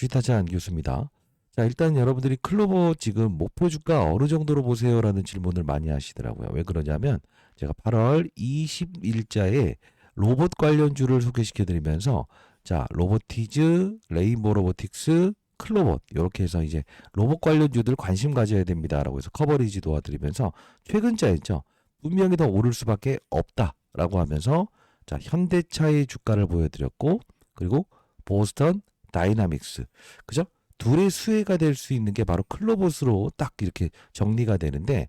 주식타자 안교수입니다. 자, 일단 여러분들이 클로버 지금 목표 주가 어느 정도로 보세요라는 질문을 많이 하시더라고요. 왜 그러냐면 제가 8월 20일자에 로봇 관련주를 소개시켜 드리면서 자, 로보티즈, 레인보우 로보틱스, 클로봇 이렇게 해서 이제 로봇 관련주들 관심 가져야 됩니다라고 해서 커버리지 도와드리면서 최근자였죠. 분명히 더 오를 수밖에 없다라고 하면서 자, 현대차의 주가를 보여드렸고 그리고 보스턴 다이나믹스 그죠? 둘의 수혜가 될 수 있는 게 바로 클로봇으로 딱 이렇게 정리가 되는데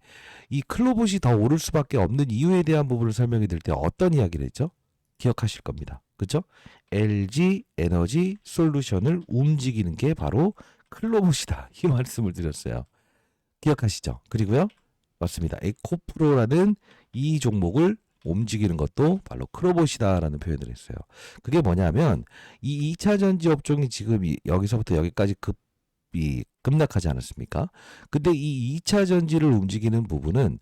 이 클로봇이 더 오를 수밖에 없는 이유에 대한 부분을 설명해 드릴 때 어떤 이야기를 했죠? 기억하실 겁니다. 그죠? LG 에너지 솔루션을 움직이는 게 바로 클로봇이다. 이 말씀을 드렸어요. 기억하시죠? 그리고요. 맞습니다. 에코프로라는 이 종목을 움직이는 것도 바로 클로봇이다라는 표현을 했어요. 그게 뭐냐면 이 2차 전지 업종이 지금 여기서부터 여기까지 급락하지 않았습니까? 근데 이 2차 전지를 움직이는 부분은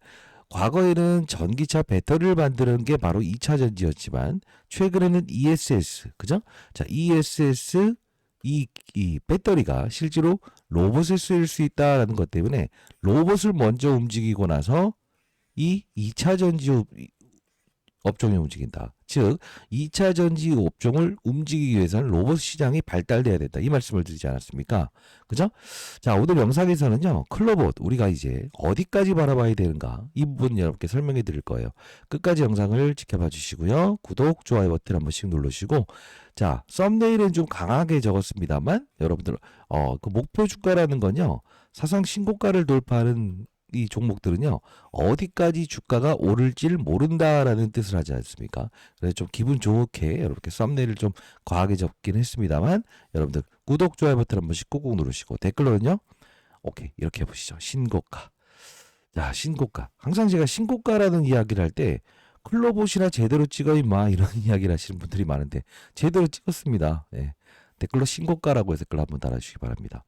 과거에는 전기차 배터리를 만드는 게 바로 2차 전지였지만 최근에는 ESS, 그죠? 자, ESS 이 배터리가 실제로 로봇에 쓰일 수 있다라는 것 때문에 로봇을 먼저 움직이고 나서 이 2차 전지 업종이 움직인다. 즉 2차 전지 업종을 움직이기 위해서는 로봇 시장이 발달돼야 된다. 이 말씀을 드리지 않았습니까? 그죠? 자, 오늘 영상에서는요. 클로봇 우리가 이제 어디까지 바라봐야 되는가? 이 부분 여러분께 설명해 드릴 거예요. 끝까지 영상을 지켜봐 주시고요. 구독, 좋아요 버튼 한 번씩 눌러주시고 자, 썸네일은 좀 강하게 적었습니다만 여러분들 그 목표 주가라는 건요. 사상 신고가를 돌파하는 이 종목들은요 어디까지 주가가 오를지를 모른다라는 뜻을 하지 않습니까? 그래서 좀 기분 좋게 여러분께 썸네일을 좀 과하게 적긴 했습니다만 여러분들 구독 좋아요 버튼 한 번씩 꾹꾹 누르시고 댓글로는요 오케이 이렇게 해보시죠. 신고가. 자, 신고가. 항상 제가 신고가라는 이야기를 할 때 클로봇이나 제대로 찍어 임마 이런 이야기를 하시는 분들이 많은데 제대로 찍었습니다. 네. 댓글로 신고가라고 해서 댓글 한번 달아주시기 바랍니다.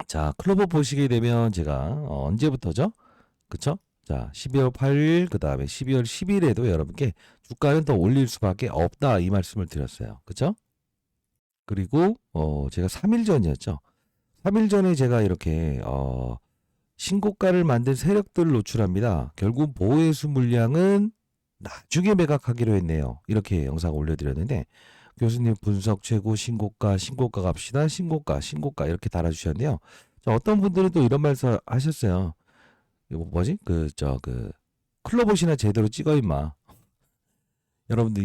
자, 클로버 보시게 되면 제가 언제부터죠? 그쵸? 자, 12월 8일, 그 다음에 12월 10일에도 여러분께 주가는 더 올릴 수밖에 없다. 이 말씀을 드렸어요. 그쵸? 그리고, 제가 3일 전이었죠. 3일 전에 제가 이렇게, 신고가를 만든 세력들을 노출합니다. 결국 보호해수 물량은 나중에 매각하기로 했네요. 이렇게 영상을 올려드렸는데, 교수님 분석 최고 신고가 갑시다. 신고가 이렇게 달아주셨는데요. 자, 어떤 분들은 또 이런 말씀 하셨어요. 이거 뭐지? 클로봇이나 제대로 찍어 임마. 여러분들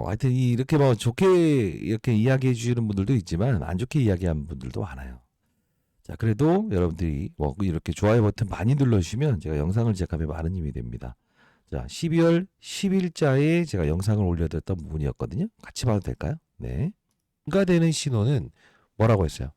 하여튼 이렇게 뭐 좋게 이렇게 이야기해 주시는 분들도 있지만 안 좋게 이야기하는 분들도 많아요. 자, 그래도 여러분들이 뭐 이렇게 좋아요 버튼 많이 눌러주시면 제가 영상을 제작하면 많은 힘이 됩니다. 자, 12월 10일자에 제가 영상을 올려드렸던 부분이었거든요. 같이 봐도 될까요? 네. 증가되는 신호는 뭐라고 했어요?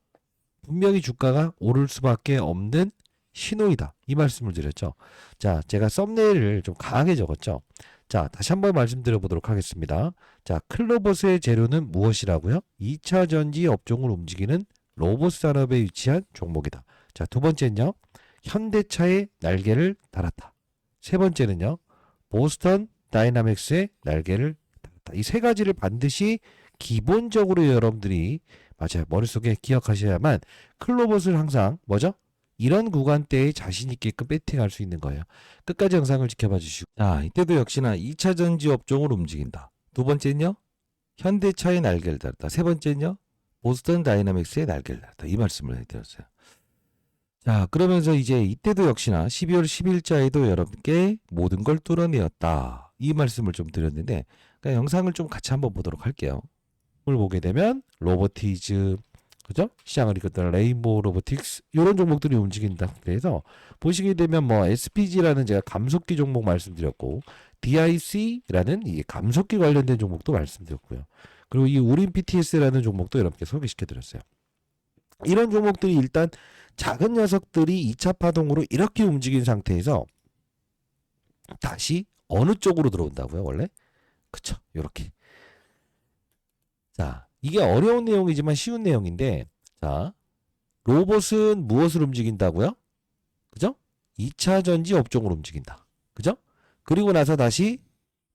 분명히 주가가 오를 수밖에 없는 신호이다. 이 말씀을 드렸죠. 자, 제가 썸네일을 좀 강하게 적었죠. 자, 다시 한번 말씀드려보도록 하겠습니다. 자, 클로봇의 재료는 무엇이라고요? 2차 전지 업종을 움직이는 로봇 산업에 위치한 종목이다. 자, 두 번째는요. 현대차의 날개를 달았다. 세 번째는요. 보스턴 다이나믹스의 날개를 달았다. 이 세 가지를 반드시 기본적으로 여러분들이 맞아요. 머릿속에 기억하셔야만 클로봇을 항상 뭐죠? 이런 구간대에 자신 있게끔 배팅할 수 있는 거예요. 끝까지 영상을 지켜봐 주시고 자, 이때도 역시나 2차 전지 업종을 움직인다. 두 번째는요. 현대차의 날개를 달았다. 세 번째는요. 보스턴 다이나믹스의 날개를 달았다. 이 말씀을 해드렸어요. 자, 그러면서 이제 이때도 역시나 12월 10일자에도 여러분께 모든 걸 뚫어내었다. 이 말씀을 좀 드렸는데, 그러니까 영상을 좀 같이 한번 보도록 할게요. 을 보게 되면 로보티즈, 그죠? 시장을 이끌던 레인보우 로보틱스 이런 종목들이 움직인다. 그래서 보시게 되면 뭐 SPG라는 제가 감속기 종목 말씀드렸고, DIC라는 이게 감속기 관련된 종목도 말씀드렸고요. 그리고 이 우린 PTS라는 종목도 여러분께 소개시켜드렸어요. 이런 종목들이 일단 작은 녀석들이 2차 파동으로 이렇게 움직인 상태에서 다시 어느 쪽으로 들어온다고요, 원래? 그쵸, 요렇게. 자, 이게 어려운 내용이지만 쉬운 내용인데, 자, 로봇은 무엇을 움직인다고요? 그죠? 2차 전지 업종으로 움직인다. 그죠? 그리고 나서 다시,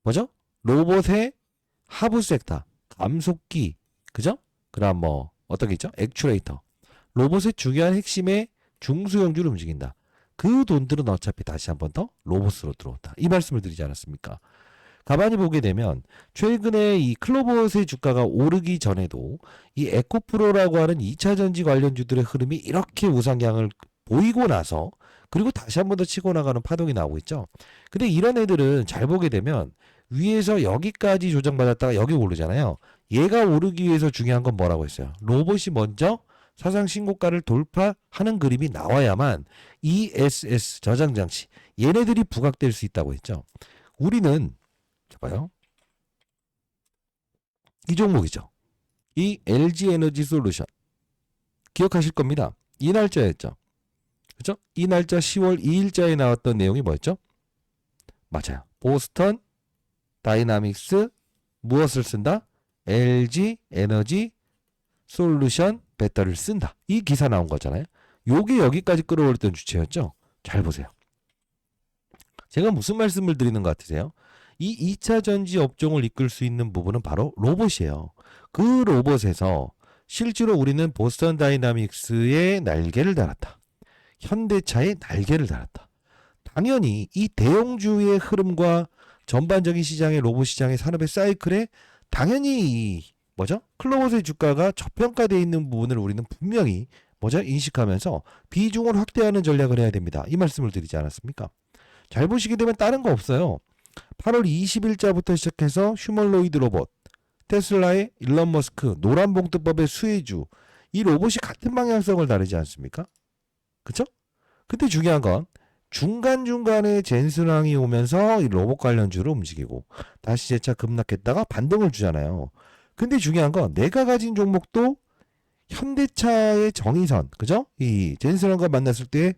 뭐죠? 로봇의 하부 섹터, 감속기, 그죠? 그다음 뭐 어떤 게 있죠? 액추레이터. 로봇의 중요한 핵심의 중소형주를 움직인다. 그 돈들은 어차피 다시 한 번 더 로봇으로 들어온다. 이 말씀을 드리지 않았습니까? 가만히 보게 되면 최근에 이 클로버스의 주가가 오르기 전에도 이 에코프로라고 하는 2차 전지 관련주들의 흐름이 이렇게 우상향을 보이고 나서 그리고 다시 한 번 더 치고 나가는 파동이 나오고 있죠. 근데 이런 애들은 잘 보게 되면 위에서 여기까지 조정받았다가 여기 오르잖아요. 얘가 오르기 위해서 중요한 건 뭐라고 했어요? 로봇이 먼저 사상 신고가를 돌파하는 그림이 나와야만 ESS 저장장치 얘네들이 부각될 수 있다고 했죠. 우리는 봐요. 이 종목이죠. 이 LG 에너지 솔루션. 기억하실 겁니다. 이 날짜였죠. 그죠? 이 날짜 10월 2일자에 나왔던 내용이 뭐였죠? 맞아요. 보스턴 다이나믹스 무엇을 쓴다? LG 에너지 솔루션 배터리를 쓴다. 이 기사 나온 거잖아요. 요게 여기까지 끌어올렸던 주체였죠. 잘 보세요. 제가 무슨 말씀을 드리는 것 같으세요? 이 2차 전지 업종을 이끌 수 있는 부분은 바로 로봇이에요. 그 로봇에서 실제로 우리는 보스턴 다이나믹스의 날개를 달았다. 현대차의 날개를 달았다. 당연히 이 대형주의 흐름과 전반적인 시장의 로봇 시장의 산업의 사이클에 당연히 이 뭐죠? 클로버스의 주가가 저평가되어 있는 부분을 우리는 분명히 뭐죠? 인식하면서 비중을 확대하는 전략을 해야 됩니다. 이 말씀을 드리지 않았습니까? 잘 보시게 되면 다른 거 없어요. 8월 20일자부터 시작해서 휴머노이드 로봇, 테슬라의 일론 머스크, 노란봉투법의 수혜주 이 로봇이 같은 방향성을 다르지 않습니까? 그쵸? 근데 중요한 건 중간중간에 젠슨왕이 오면서 이 로봇 관련주로 움직이고 다시 재차 급락했다가 반등을 주잖아요. 근데 중요한 건 내가 가진 종목도 현대차의 정의선, 그죠? 이 젠슨왕과 만났을 때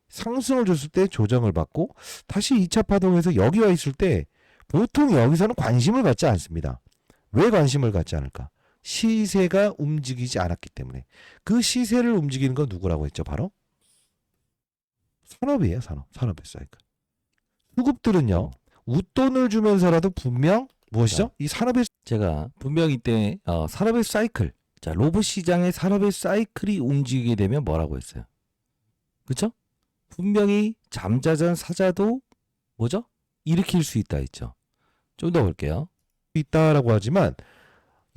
상승을 줬을 때 조정을 받고 다시 2차 파동에서 여기 와 있을 때 보통 여기서는 관심을 갖지 않습니다. 왜 관심을 갖지 않을까? 시세가 움직이지 않았기 때문에. 그 시세를 움직이는 건 누구라고 했죠? 바로 산업이에요. 산업의 사이클. 수급들은요. 웃돈을 주면서라도 분명 무엇이죠? 이 산업의 제가 분명 이때 산업의 사이클. 자, 로봇 시장의 산업의 사이클이 움직이게 되면 뭐라고 했어요? 그렇죠? 분명히 잠자던 사자도 뭐죠? 일으킬 수 있다 했죠. 좀 더 볼게요. 있다라고 하지만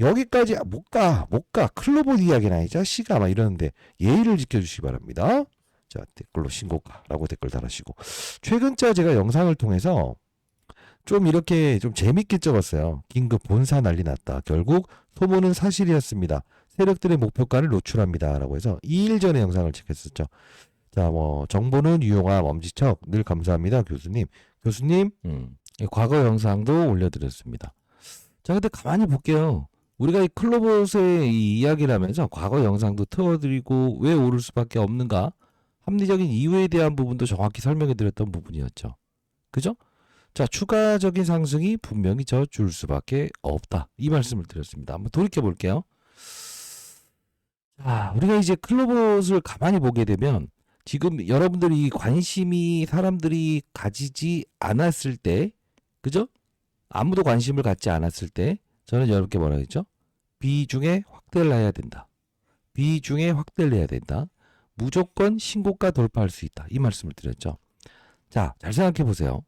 여기까지 못 가. 클로버 이야기나 이 자식아 막 이러는데 예의를 지켜주시기 바랍니다. 자, 댓글로 신고가라고 댓글 달아주시고 최근자 제가 영상을 통해서 좀 이렇게 좀 재밌게 적었어요. 긴급 본사 난리 났다. 결국 소문은 사실이었습니다. 세력들의 목표가를 노출합니다. 라고 해서 2일 전에 영상을 찍었었죠. 자, 뭐 정보는 유용함 엄지척 늘 감사합니다. 교수님 과거 영상도 올려드렸습니다. 자, 근데 가만히 볼게요. 우리가 이 클로버스의 이 이야기를 하면서 과거 영상도 틀어드리고 왜 오를 수밖에 없는가? 합리적인 이유에 대한 부분도 정확히 설명해 드렸던 부분이었죠. 그죠? 자, 추가적인 상승이 분명히 줄 수밖에 없다. 이 말씀을 드렸습니다. 한번 돌이켜 볼게요. 자, 우리가 이제 클로버스를 가만히 보게 되면 지금 여러분들이 관심이 사람들이 가지지 않았을 때, 그죠? 아무도 관심을 갖지 않았을 때 저는 여러분께 뭐라 했죠? 비중에 확대를 해야 된다. 비중에 확대를 해야 된다. 무조건 신고가 돌파할 수 있다. 이 말씀을 드렸죠. 자, 잘 생각해 보세요.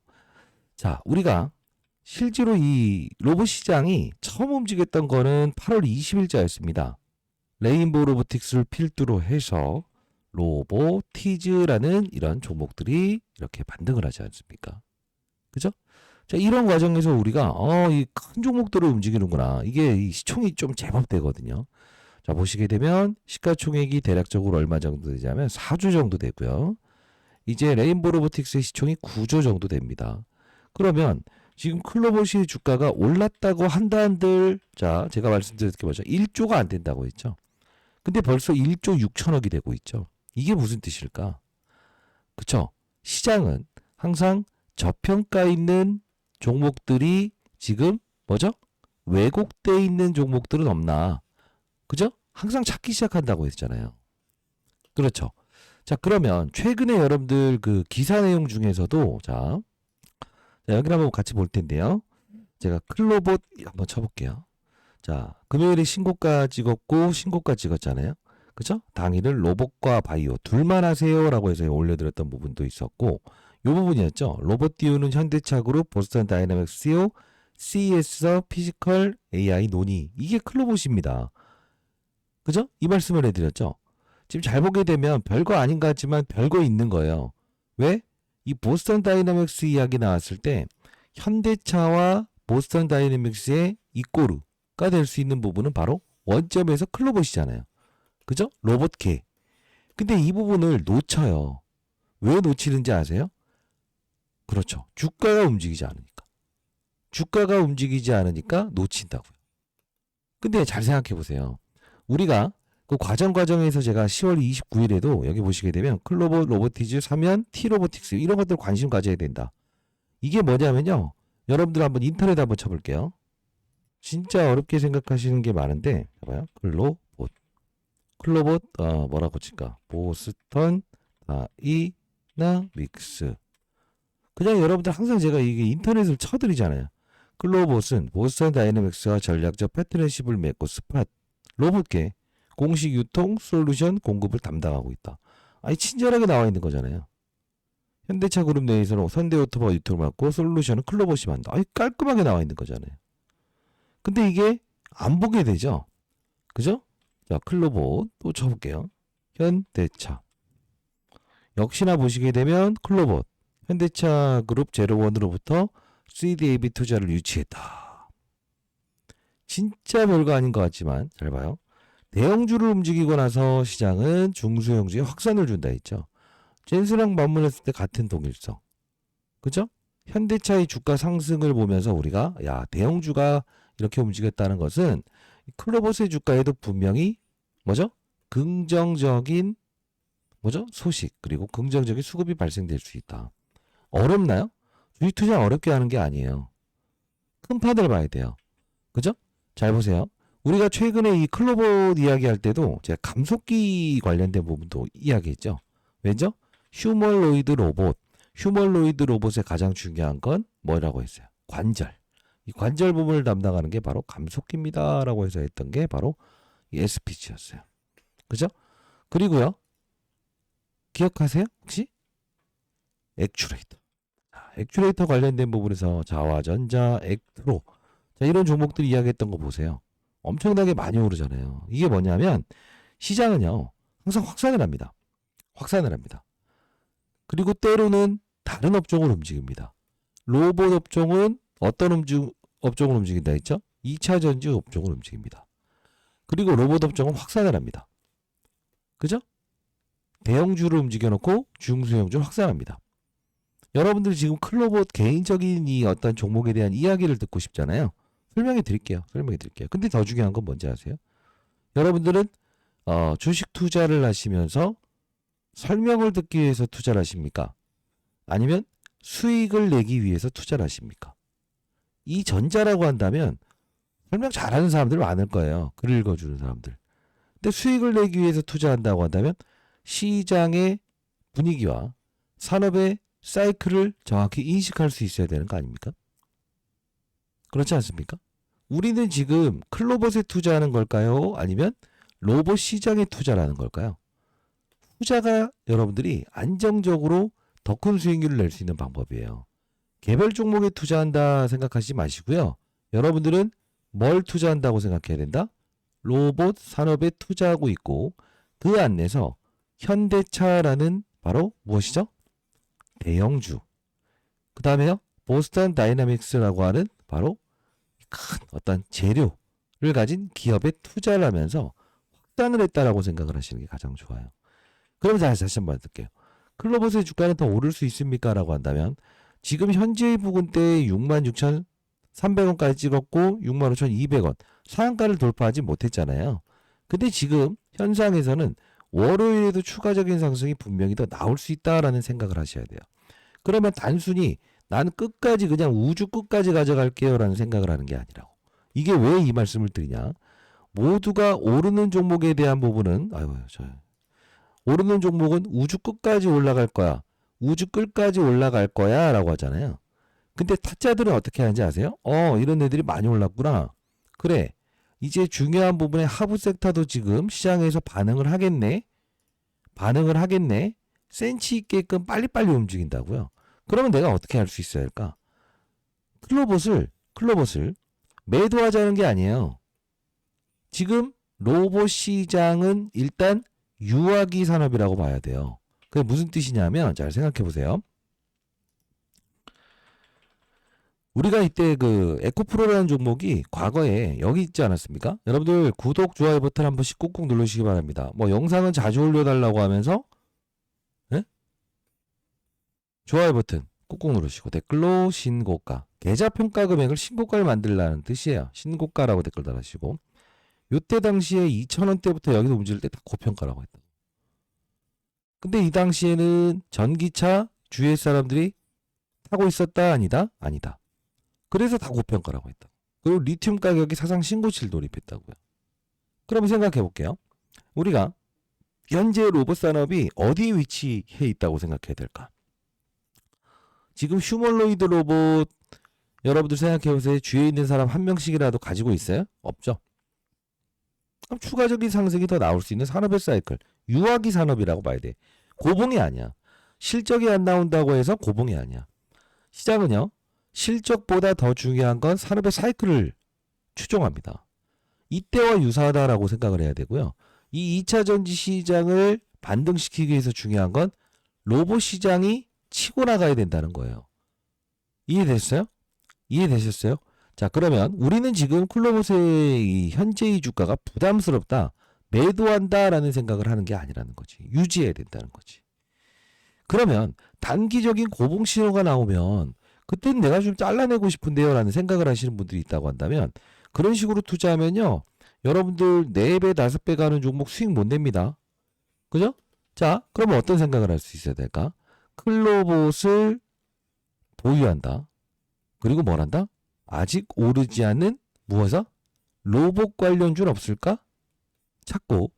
자, 우리가 실제로 이 로봇 시장이 처음 움직였던 거는 8월 20일자였습니다. 레인보우 로보틱스를 필두로 해서 로보티즈라는 이런 종목들이 이렇게 반등을 하지 않습니까? 그죠? 자, 이런 과정에서 우리가 이 큰 종목들을 움직이는구나. 이게 이 시총이 좀 제법 되거든요. 자, 보시게 되면 시가총액이 대략적으로 얼마 정도 되냐면 4조 정도 되고요. 이제 레인보우 로보틱스의 시총이 9조 정도 됩니다. 그러면 지금 클로버시의 주가가 올랐다고 한다 한들 자, 제가 말씀드렸게 뭐죠? 1조가 안 된다고 했죠. 근데 벌써 1조 6천억이 되고 있죠. 이게 무슨 뜻일까? 그쵸? 시장은 항상 저평가 있는 종목들이 지금 뭐죠? 왜곡돼 있는 종목들은 없나? 그죠? 항상 찾기 시작한다고 했잖아요. 그렇죠. 자, 그러면 최근에 여러분들 그 기사 내용 중에서도 자, 여기 한번 같이 볼 텐데요. 제가 클로봇 한번 쳐볼게요. 자, 금요일에 신고가 찍었고 신고가 찍었잖아요. 그죠? 당일을 로봇과 바이오 둘만 하세요라고 해서 올려드렸던 부분도 있었고 이 부분이었죠. 로봇 띄우는 현대차 그룹, 보스턴 다이내믹스 CEO, CES에서 피지컬 AI 논의. 이게 클로봇입니다. 그죠? 이 말씀을 해드렸죠. 지금 잘 보게 되면 별거 아닌 것 같지만 별거 있는 거예요. 왜? 이 보스턴 다이내믹스 이야기 나왔을 때 현대차와 보스턴 다이내믹스의 이꼬르가 될 수 있는 부분은 바로 원점에서 클로봇이잖아요. 그죠? 로봇계. 근데 이 부분을 놓쳐요. 왜 놓치는지 아세요? 그렇죠. 주가가 움직이지 않으니까. 주가가 움직이지 않으니까 놓친다고요. 근데 잘 생각해 보세요. 우리가 그 과정에서 제가 10월 29일에도 여기 보시게 되면 클로봇 로보티즈 사면 T로보틱스 이런 것들 관심 가져야 된다. 이게 뭐냐면요. 여러분들 한번 인터넷 한번 쳐볼게요. 진짜 어렵게 생각하시는 게 많은데 봐봐요. 클로봇 뭐라고 칠까? 보스턴 다이나믹스. 그냥 여러분들 항상 제가 이게 인터넷을 쳐드리잖아요. 클로봇은 보스턴 다이내믹스와 전략적 파트너십을 맺고 스팟 로봇계 공식 유통 솔루션 공급을 담당하고 있다. 아니 친절하게 나와 있는 거잖아요. 현대차 그룹 내에서는 현대오토바 유통을 맡고 솔루션은 클로봇이 만다. 아니 깔끔하게 나와 있는 거잖아요. 근데 이게 안 보게 되죠. 그죠? 자, 클로봇 또 쳐볼게요. 현대차. 역시나 보시게 되면 클로봇 현대차 그룹 제로원으로부터 CDAB 투자를 유치했다. 진짜 별거 아닌 것 같지만 잘 봐요. 대형주를 움직이고 나서 시장은 중소형주에 확산을 준다 했죠. 젠스랑 방문했을 때 같은 동일성. 그죠? 현대차의 주가 상승을 보면서 우리가 야 대형주가 이렇게 움직였다는 것은 클로봇의 주가에도 분명히 뭐죠? 긍정적인 뭐죠? 소식 그리고 긍정적인 수급이 발생될 수 있다. 어렵나요? 주식 투자 어렵게 하는 게 아니에요. 큰 판을 봐야 돼요. 그죠? 잘 보세요. 우리가 최근에 이 클로봇 이야기할 때도 제가 감속기 관련된 부분도 이야기했죠. 왜죠? 휴머노이드 로봇. 휴머노이드 로봇의 가장 중요한 건 뭐라고 했어요? 관절. 이 관절 부분을 담당하는 게 바로 감속기입니다라고 해서 했던 게 바로 이 SPG였어요. 그죠? 그리고요. 기억하세요? 혹시? 액추레이터. 액추레이터 관련된 부분에서 자화전자, 액트로 자, 이런 종목들 이야기했던 거 보세요. 엄청나게 많이 오르잖아요. 이게 뭐냐면 시장은요. 항상 확산을 합니다. 확산을 합니다. 그리고 때로는 다른 업종을 움직입니다. 로봇 업종은 어떤 업종을 움직인다 했죠? 2차 전지 업종을 움직입니다. 그리고 로봇 업종은 확산을 합니다. 그죠? 대형주를 움직여놓고 중소형주를 확산합니다. 여러분들이 지금 클로봇 개인적인 이 어떤 종목에 대한 이야기를 듣고 싶잖아요. 설명해 드릴게요. 근데 더 중요한 건 뭔지 아세요? 여러분들은 주식 투자를 하시면서 설명을 듣기 위해서 투자를 하십니까? 아니면 수익을 내기 위해서 투자를 하십니까? 이 전자라고 한다면 설명 잘하는 사람들 많을 거예요. 글 읽어주는 사람들. 근데 수익을 내기 위해서 투자한다고 한다면 시장의 분위기와 산업의 사이클을 정확히 인식할 수 있어야 되는 거 아닙니까? 그렇지 않습니까? 우리는 지금 클로봇에 투자하는 걸까요? 아니면 로봇 시장에 투자하는 걸까요? 투자가 여러분들이 안정적으로 더 큰 수익률을 낼 수 있는 방법이에요. 개별 종목에 투자한다 생각하지 마시고요. 여러분들은 뭘 투자한다고 생각해야 된다? 로봇 산업에 투자하고 있고 그 안에서 현대차라는 바로 무엇이죠? 대형주. 그 다음에요. 보스턴 다이나믹스라고 하는 바로 큰 어떤 재료를 가진 기업에 투자를 하면서 확산을 했다라고 생각을 하시는 게 가장 좋아요. 그럼 다시 한번 듣게요. 클로봇의 주가는 더 오를 수 있습니까? 라고 한다면 지금 현재의 부근대에 66,300원까지 찍었고 65,200원 상한가를 돌파하지 못했잖아요. 근데 지금 현상에서는 월요일에도 추가적인 상승이 분명히 더 나올 수 있다라는 생각을 하셔야 돼요. 그러면 단순히 난 끝까지 그냥 우주 끝까지 가져갈게요 라는 생각을 하는 게 아니라고. 이게 왜 이 말씀을 드리냐. 모두가 오르는 종목에 대한 부분은 오르는 종목은 우주 끝까지 올라갈 거야. 우주 끝까지 올라갈 거야 라고 하잖아요. 근데 타짜들은 어떻게 하는지 아세요? 이런 애들이 많이 올랐구나. 그래. 이제 중요한 부분의 하부 섹터도 지금 시장에서 반응을 하겠네. 센치 있게끔 빨리빨리 움직인다고요. 그러면 내가 어떻게 할 수 있어야 할까? 클로봇을 매도하자는 게 아니에요. 지금 로봇 시장은 일단 유아기 산업이라고 봐야 돼요. 그게 무슨 뜻이냐면 잘 생각해 보세요. 우리가 이때 그 에코프로라는 종목이 과거에 여기 있지 않았습니까? 여러분들 구독, 좋아요 버튼 한 번씩 꾹꾹 누르시기 바랍니다. 뭐 영상은 자주 올려달라고 하면서 네? 좋아요 버튼 꾹꾹 누르시고 댓글로 신고가, 계좌평가 금액을 신고가를 만들라는 뜻이에요. 신고가라고 댓글 달아주시고 요때 당시에 2,000원대부터 여기서 움직일 때 다 고평가라고 했다. 근데 이 당시에는 전기차 주위의 사람들이 타고 있었다 아니다? 아니다. 그래서 다 고평가라고 했다. 그리고 리튬 가격이 사상 신고치를 돌입했다고요. 그럼 생각해 볼게요. 우리가 현재 로봇 산업이 어디에 위치해 있다고 생각해야 될까? 지금 휴머노이드 로봇 여러분들 생각해 보세요. 주위에 있는 사람 한 명씩이라도 가지고 있어요? 없죠. 그럼 추가적인 상승이 더 나올 수 있는 산업의 사이클, 유아기 산업이라고 봐야 돼. 고봉이 아니야. 실적이 안 나온다고 해서 고봉이 아니야. 시장은요, 실적보다 더 중요한 건 산업의 사이클을 추종합니다. 이때와 유사하다라고 생각을 해야 되고요. 이 2차 전지 시장을 반등시키기 위해서 중요한 건 로봇 시장이 치고 나가야 된다는 거예요. 이해됐어요? 이해되셨어요? 자, 그러면 우리는 지금 클로봇의 이 현재의 주가가 부담스럽다, 매도한다라는 생각을 하는 게 아니라는 거지. 유지해야 된다는 거지. 그러면 단기적인 고봉 신호가 나오면 그때는 내가 좀 잘라내고 싶은데요 라는 생각을 하시는 분들이 있다고 한다면, 그런 식으로 투자하면요, 여러분들 4배, 5배 가는 종목 수익 못 냅니다. 그죠? 자, 그러면 어떤 생각을 할 수 있어야 될까? 클로봇을 보유한다. 그리고 뭘 한다? 아직 오르지 않는 무엇아? 로봇 관련주는 없을까? 찾고,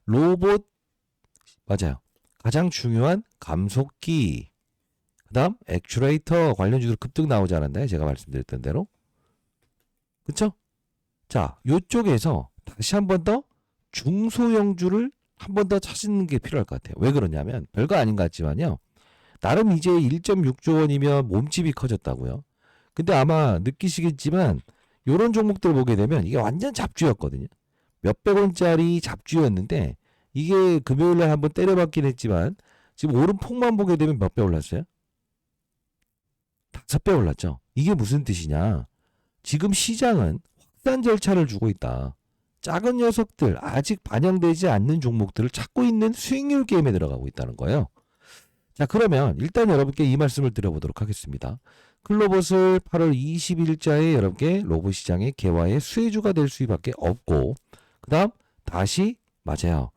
로봇, 맞아요. 가장 중요한 감속기, 그 다음 액추레이터 관련주들 급등 나오지 않았나요? 제가 말씀드렸던 대로. 그쵸? 자, 요쪽에서 다시 한 번 더 중소형주를 한 번 더 찾는 게 필요할 것 같아요. 왜 그러냐면 별거 아닌 것 같지만요, 나름 이제 1.6조 원이면 몸집이 커졌다고요. 근데 아마 느끼시겠지만 요런 종목들 보게 되면 이게 완전 잡주였거든요. 몇백 원짜리 잡주였는데 이게 금요일날 한번 때려박긴 했지만 지금 오름폭만 보게 되면 몇 배 올랐어요? 5배 올랐죠. 이게 무슨 뜻이냐? 지금 시장은 확산 절차를 주고 있다. 작은 녀석들, 아직 반영되지 않는 종목들을 찾고 있는 수익률 게임에 들어가고 있다는 거예요. 자, 그러면 일단 여러분께 이 말씀을 드려보도록 하겠습니다. 클로봇을 8월 20일자에 여러분께 로봇 시장의 개화의 수혜주가 될 수밖에 없고, 그 다음 다시 맞아요.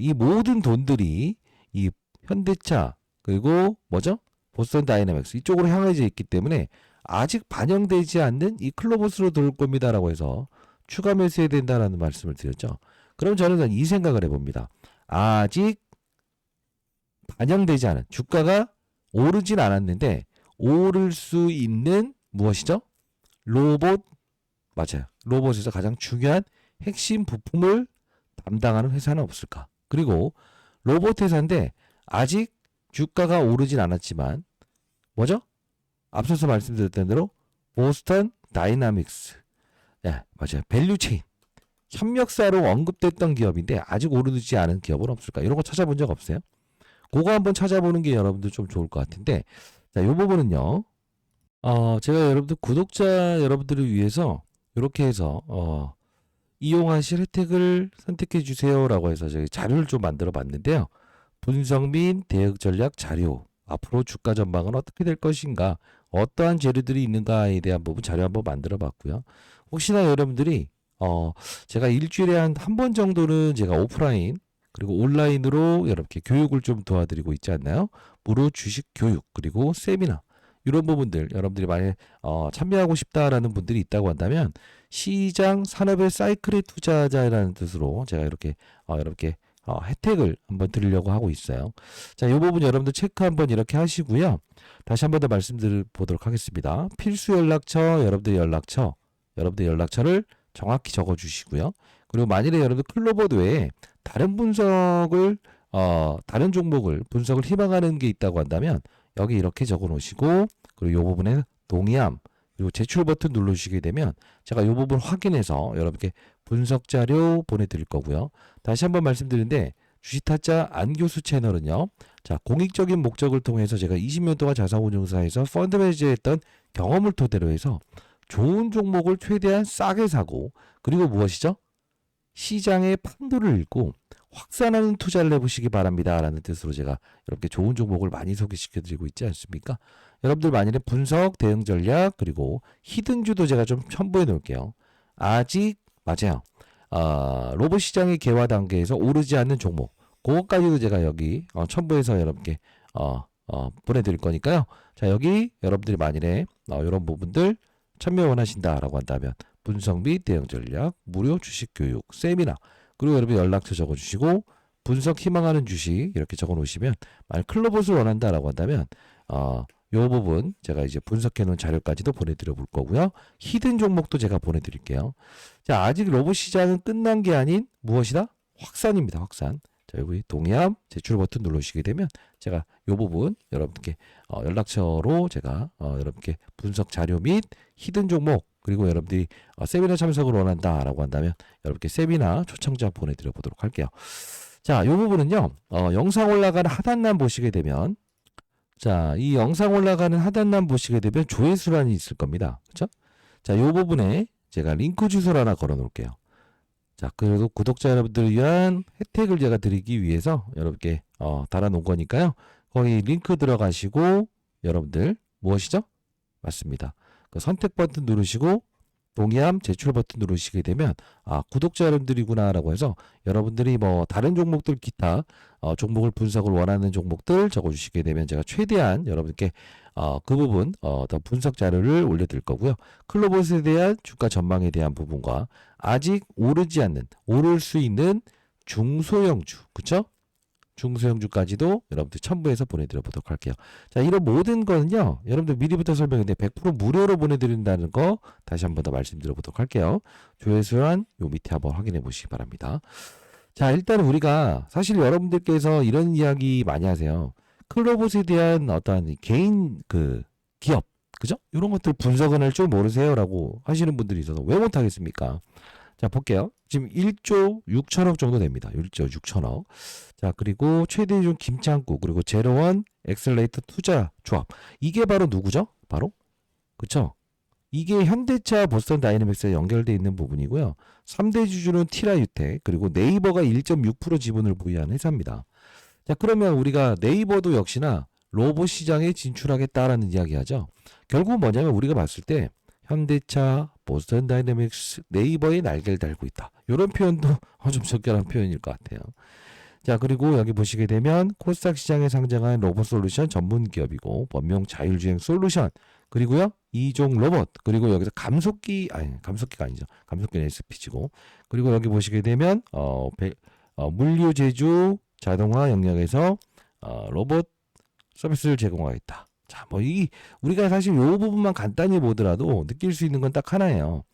이 모든 돈들이 이 현대차 그리고 뭐죠? 보스턴 다이내믹스 이쪽으로 향해져 있기 때문에 아직 반영되지 않는 이 클로봇으로 들어올 겁니다라고 해서 추가 매수해야 된다라는 말씀을 드렸죠. 그럼 저는 이 생각을 해봅니다. 아직 반영되지 않은, 주가가 오르진 않았는데 오를 수 있는 무엇이죠? 로봇, 맞아요. 로봇에서 가장 중요한 핵심 부품을 담당하는 회사는 없을까? 그리고 로봇 회사인데 아직 주가가 오르진 않았지만 뭐죠? 앞서서 말씀드렸던 대로 보스턴 다이나믹스, 네, 맞아요. 밸류체인 협력사로 언급됐던 기업인데 아직 오르지 않은 기업은 없을까? 이런 거 찾아본 적 없어요? 그거 한번 찾아보는 게 여러분들 좀 좋을 것 같은데, 자, 이 부분은요, 제가 여러분들 구독자 여러분들을 위해서 이렇게 해서 이용하실 혜택을 선택해 주세요라고 해서 저희 자료를 좀 만들어 봤는데요. 분석 및 대응 전략 자료, 앞으로 주가 전망은 어떻게 될 것인가, 어떠한 재료들이 있는가에 대한 부분 자료 한번 만들어 봤고요. 혹시나 여러분들이 제가 일주일에 한 번 정도는 제가 오프라인 그리고 온라인으로 여러분께 교육을 좀 도와드리고 있지 않나요? 무료 주식 교육 그리고 세미나 이런 부분들 여러분들이 많이 참여하고 싶다라는 분들이 있다고 한다면 시장 산업의 사이클에 투자하자라는 뜻으로 제가 이렇게 여러분께 혜택을 한번 드리려고 하고 있어요. 자, 이 부분 여러분들 체크 한번 이렇게 하시고요. 다시 한번 더 말씀드려 보도록 하겠습니다. 필수 연락처, 여러분들 연락처를 정확히 적어주시고요. 그리고 만일에 여러분들 클로버드 외에 다른 분석을 다른 종목을 분석을 희망하는 게 있다고 한다면 여기 이렇게 적어 놓으시고 그리고 이 부분에 동의함 그리고 제출 버튼 눌러주시게 되면 제가 이 부분 확인해서 여러분께 분석 자료 보내드릴 거고요. 다시 한번 말씀드리는데 주식타짜 안교수 채널은요. 자, 공익적인 목적을 통해서 제가 20년 동안 자산운용사에서 펀드 매니저했던 경험을 토대로 해서 좋은 종목을 최대한 싸게 사고 그리고 무엇이죠? 시장의 판도를 읽고 확산하는 투자를 해보시기 바랍니다. 라는 뜻으로 제가 이렇게 좋은 종목을 많이 소개시켜드리고 있지 않습니까? 여러분들 만일에 분석, 대응 전략, 그리고 히든주도 제가 좀 첨부해 놓을게요. 아직, 맞아요. 로봇 시장의 개화 단계에서 오르지 않는 종목. 그것까지도 제가 여기 첨부해서 여러분께 보내드릴 거니까요. 자, 여기 여러분들이 만일에 이런 부분들 참여 원하신다라고 한다면 분석 및 대응 전략, 무료 주식 교육, 세미나 그리고 여러분 연락처 적어주시고 분석 희망하는 주식 이렇게 적어놓으시면 만약 클로봇을 원한다라고 한다면 요 부분 제가 이제 분석해 놓은 자료까지도 보내드려 볼 거고요. 히든 종목도 제가 보내드릴게요. 자, 아직 로봇 시장은 끝난 게 아닌 무엇이다? 확산입니다. 확산. 자, 여기 동의함 제출 버튼 눌러주시게 되면 제가 이 부분 여러분께 연락처로 제가 여러분께 분석 자료 및 히든 종목 그리고 여러분들이 세미나 참석을 원한다라고 한다면 여러분께 세미나 초청장 보내드려 보도록 할게요. 자, 이 부분은요. 영상 올라가는 하단란 보시게 되면 자, 이 영상 올라가는 하단란 보시게 되면 조회수란이 있을 겁니다. 그렇죠? 자, 이 부분에 제가 링크 주소를 하나 걸어 놓을게요. 자, 그래도 구독자 여러분들을 위한 혜택을 제가 드리기 위해서 여러분께 달아 놓은 거니까요. 거기 링크 들어가시고 여러분들 무엇이죠? 맞습니다. 그 선택 버튼 누르시고 동의함 제출 버튼 누르시게 되면 구독자 여러분들이구나라고 해서 여러분들이 뭐 다른 종목들 기타 종목을 분석을 원하는 종목들 적어주시게 되면 제가 최대한 여러분께 그 부분 더 분석 자료를 올려드릴 거고요. 클로봇에 대한 주가 전망에 대한 부분과 아직 오르지 않는 오를 수 있는 중소형주 그쵸? 중소형주까지도 여러분들 첨부해서 보내드려 보도록 할게요. 자, 이런 모든 거는요. 여러분들 미리부터 설명했는데 100% 무료로 보내드린다는 거 다시 한번 더 말씀드려 보도록 할게요. 조회수란 요 밑에 한번 확인해 보시기 바랍니다. 자, 일단 우리가 사실 여러분들께서 이런 이야기 많이 하세요. 클로봇에 대한 어떤 개인 기업 그죠? 이런 것들 분석은 할 줄 모르세요라고 하시는 분들이 있어서 왜 못하겠습니까? 자, 볼게요. 지금 1조 6천억 정도 됩니다. 1조 6천억. 자, 그리고 최대중 김창구, 그리고 제로원 엑셀레이터 투자 조합. 이게 바로 누구죠? 바로? 그쵸? 이게 현대차 보스턴 다이내믹스에 연결되어 있는 부분이고요. 3대 주주는 티라유텍, 그리고 네이버가 1.6% 지분을 보유한 회사입니다. 자, 그러면 우리가 네이버도 역시나 로봇 시장에 진출하겠다라는 이야기하죠. 결국은 뭐냐면 우리가 봤을 때 현대차, 보스턴 다이내믹스, 네이버에 날개를 달고 있다. 이런 표현도 좀 적절한 표현일 것 같아요. 자, 그리고 여기 보시게 되면 코스닥 시장에 상장한 로봇 솔루션 전문 기업이고 범용 자율주행 솔루션 그리고요 이종 로봇 그리고 여기서 감속기가 아니죠. 감속기는 SPG고 그리고 여기 보시게 되면 물류 제조 자동화 영역에서 로봇 서비스를 제공하겠다. 자, 우리가 사실 요 부분만 간단히 보더라도 느낄 수 있는 건 딱 하나예요.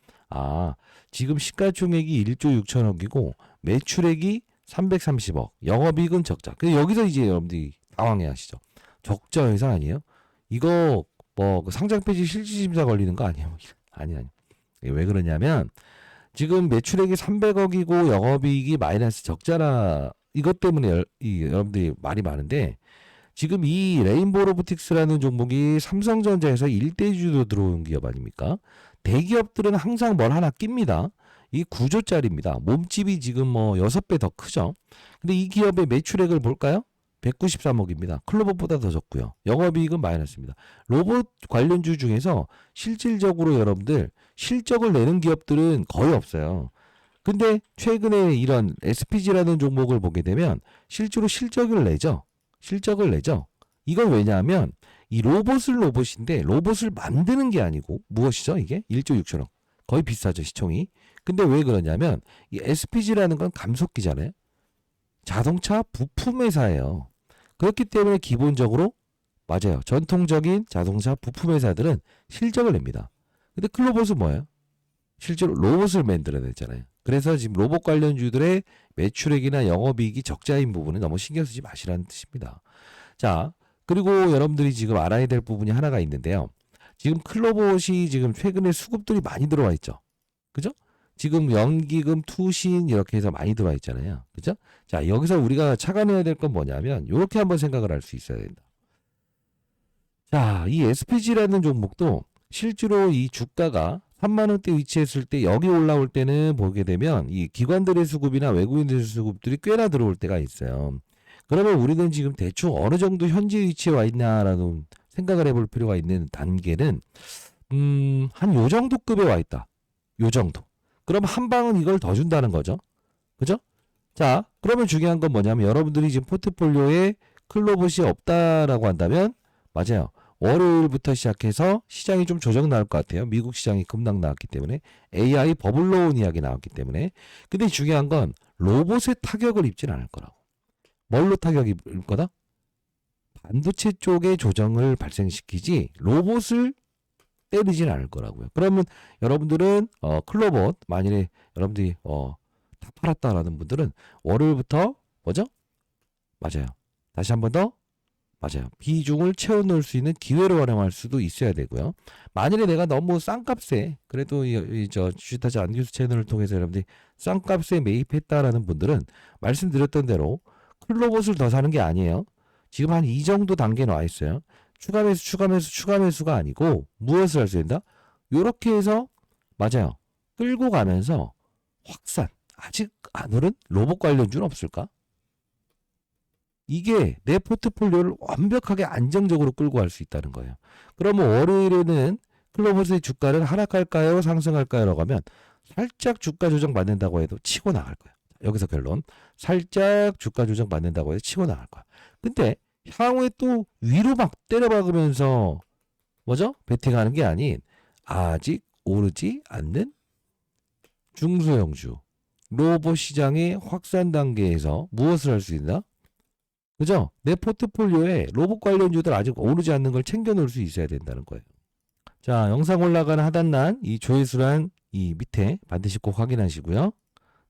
지금 시가총액이 1조 6천억이고 매출액이 330억, 영업이익은 적자. 근데 여기서 이제 여러분들이 당황해 하시죠. 적자 회사 아니에요? 이거 그 상장 폐지 실질심사 걸리는 거 아니에요? 아니. 왜 그러냐면 지금 매출액이 300억이고 영업이익이 마이너스 적자라 이것 때문에 여러분들이 말이 많은데 지금 이 레인보우 로보틱스라는 종목이 삼성전자에서 1대주로 들어온 기업 아닙니까? 대기업들은 항상 뭘 하나 낍니다. 이 9조짜리입니다. 몸집이 지금 6배 더 크죠. 근데 이 기업의 매출액을 볼까요? 193억입니다. 클로봇보다 더 적고요. 영업이익은 마이너스입니다. 로봇 관련주 중에서 실질적으로 여러분들 실적을 내는 기업들은 거의 없어요. 근데 최근에 이런 SPG라는 종목을 보게 되면 실제로 실적을 내죠. 이건 왜냐하면 이 로봇인데 로봇을 만드는 게 아니고 무엇이죠? 이게 1조 6천억. 거의 비싸죠, 시총이. 근데 왜 그러냐면 이 SPG라는 건 감속기잖아요. 자동차 부품 회사예요. 그렇기 때문에 기본적으로 맞아요. 전통적인 자동차 부품 회사들은 실적을 냅니다. 근데 클로봇은 뭐예요? 실제로 로봇을 만들어냈잖아요. 그래서 지금 로봇 관련주들의 매출액이나 영업이익이 적자인 부분은 너무 신경 쓰지 마시라는 뜻입니다. 자, 그리고 여러분들이 지금 알아야 될 부분이 하나가 있는데요. 지금 클로봇이 지금 최근에 수급들이 많이 들어와 있죠. 그죠? 지금 연기금, 투신 이렇게 해서 많이 들어와 있잖아요. 그죠? 자, 여기서 우리가 착안해야 될 건 뭐냐면 이렇게 한번 생각을 할 수 있어야 된다. 자, 이 SPG라는 종목도 실제로 이 주가가 3만 원대 위치했을 때 여기 올라올 때는 보게 되면 이 기관들의 수급이나 외국인들의 수급들이 꽤나 들어올 때가 있어요. 그러면 우리는 지금 대충 어느 정도 현재 위치에 와 있나라는 생각을 해볼 필요가 있는 단계는 한 요 정도 급에 와 있다. 요 정도. 그럼 한 방은 이걸 더 준다는 거죠. 그죠? 자, 그러면 중요한 건 뭐냐면 여러분들이 지금 포트폴리오에 클로봇이 없다라고 한다면 맞아요. 월요일부터 시작해서 시장이 좀 조정 나올 것 같아요. 미국 시장이 급락 나왔기 때문에 AI 버블로 온 이야기 나왔기 때문에. 근데 중요한 건 로봇의 타격을 입진 않을 거라고. 뭘로 타격이 입을 거다? 반도체 쪽의 조정을 발생시키지 로봇을 때리진 않을 거라고요. 그러면 여러분들은 클로봇 만일에 여러분들이 다 팔았다라는 분들은 월요일부터 뭐죠? 맞아요. 다시 한 번 더 맞아요. 비중을 채워넣을 수 있는 기회로 활용할 수도 있어야 되고요. 만일에 내가 너무 싼 값에 그래도 저 주식타자 안규수 채널을 통해서 여러분들이 싼 값에 매입했다라는 분들은 말씀드렸던 대로 클로봇을 더 사는 게 아니에요. 지금 한 이 정도 단계에 나와 있어요. 추가 매수, 추가 매수, 추가 매수가 아니고 무엇을 할 수 있다? 요렇게 해서 맞아요. 끌고 가면서 확산. 아직 안 오른 로봇 관련주는 없을까? 이게 내 포트폴리오를 완벽하게 안정적으로 끌고 갈 수 있다는 거예요. 그러면 월요일에는 클로봇의 주가를 하락할까요? 상승할까요? 라고 하면 살짝 주가 조정 받는다고 해도 치고 나갈 거예요. 여기서 결론. 살짝 주가 조정 받는다고 해도 치고 나갈 거야. 근데 향후에 또 위로 막 때려박으면서 뭐죠? 베팅하는 게 아닌 아직 오르지 않는 중소형주 로봇 시장의 확산 단계에서 무엇을 할 수 있나? 그죠? 내 포트폴리오에 로봇 관련주들 아직 오르지 않는 걸 챙겨 놓을 수 있어야 된다는 거예요. 자, 영상 올라가는 하단란 이 조회수란 이 밑에 반드시 꼭 확인하시고요.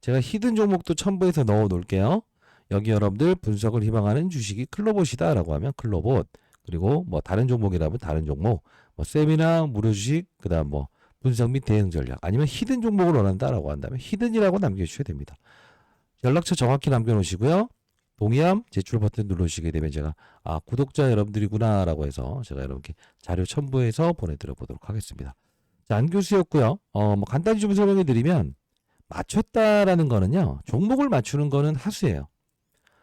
제가 히든 종목도 첨부해서 넣어 놓을게요. 여기 여러분들 분석을 희망하는 주식이 클로봇이다 라고 하면 클로봇, 그리고 뭐 다른 종목이라면 다른 종목, 뭐 세미나 무료 주식, 그 다음 뭐 분석 및 대응 전략, 아니면 히든 종목을 원한다라고 한다면 히든이라고 남겨주셔야 됩니다. 연락처 정확히 남겨놓으시고요. 동의함 제출 버튼 누르시게 되면 제가 구독자 여러분들이구나 라고 해서 제가 여러분께 자료 첨부해서 보내드려 보도록 하겠습니다. 자, 안교수였고요. 뭐 간단히 좀 설명해 드리면 맞췄다라는 거는요, 종목을 맞추는 거는 하수예요.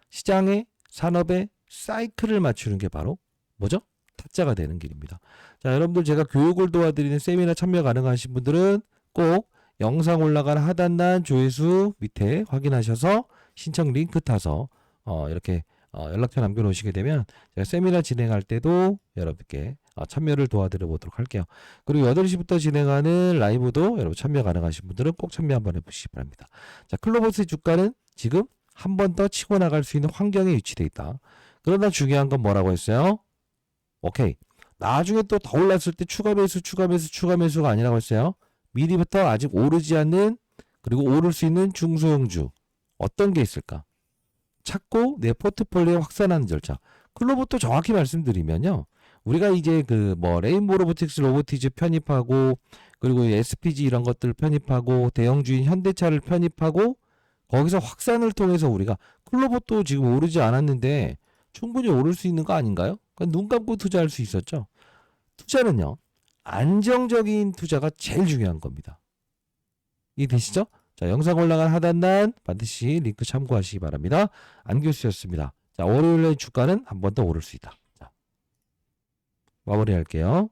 시장의 산업의 사이클을 맞추는 게 바로 뭐죠? 타짜가 되는 길입니다. 자, 여러분들 제가 교육을 도와드리는 세미나 참여 가능하신 분들은 꼭 영상 올라가는 하단란 조회수 밑에 확인하셔서 신청 링크 타서 이렇게 연락처 남겨놓으시게 되면 제가 세미나 진행할 때도 여러분께 참여를 도와드려 보도록 할게요. 그리고 8시부터 진행하는 라이브도 여러분 참여 가능하신 분들은 꼭 참여 한번 해보시기 바랍니다. 자, 클로봇의 주가는 지금 한 번 더 치고 나갈 수 있는 환경에 위치되어 있다. 그러나 중요한 건 뭐라고 했어요? 오케이. 나중에 또 더 올랐을 때 추가 매수, 추가 매수, 추가 매수가 아니라고 했어요. 미리부터 아직 오르지 않는, 그리고 오를 수 있는 중소형주 어떤 게 있을까? 찾고 내 포트폴리오에 확산하는 절차. 클로봇도 정확히 말씀드리면요, 우리가 이제 그 뭐 레인보우 로보틱스 로보티즈 편입하고, 그리고 SPG 이런 것들 편입하고, 대형주인 현대차를 편입하고, 거기서 확산을 통해서 우리가 클로봇도 지금 오르지 않았는데 충분히 오를 수 있는 거 아닌가요? 그러니까 눈 감고 투자할 수 있었죠. 투자는요, 안정적인 투자가 제일 중요한 겁니다. 이해되시죠? 자, 영상 올라간 하단란 반드시 링크 참고하시기 바랍니다. 안교수였습니다. 자, 월요일에 주가는 한 번 더 오를 수 있다. 자, 마무리할게요.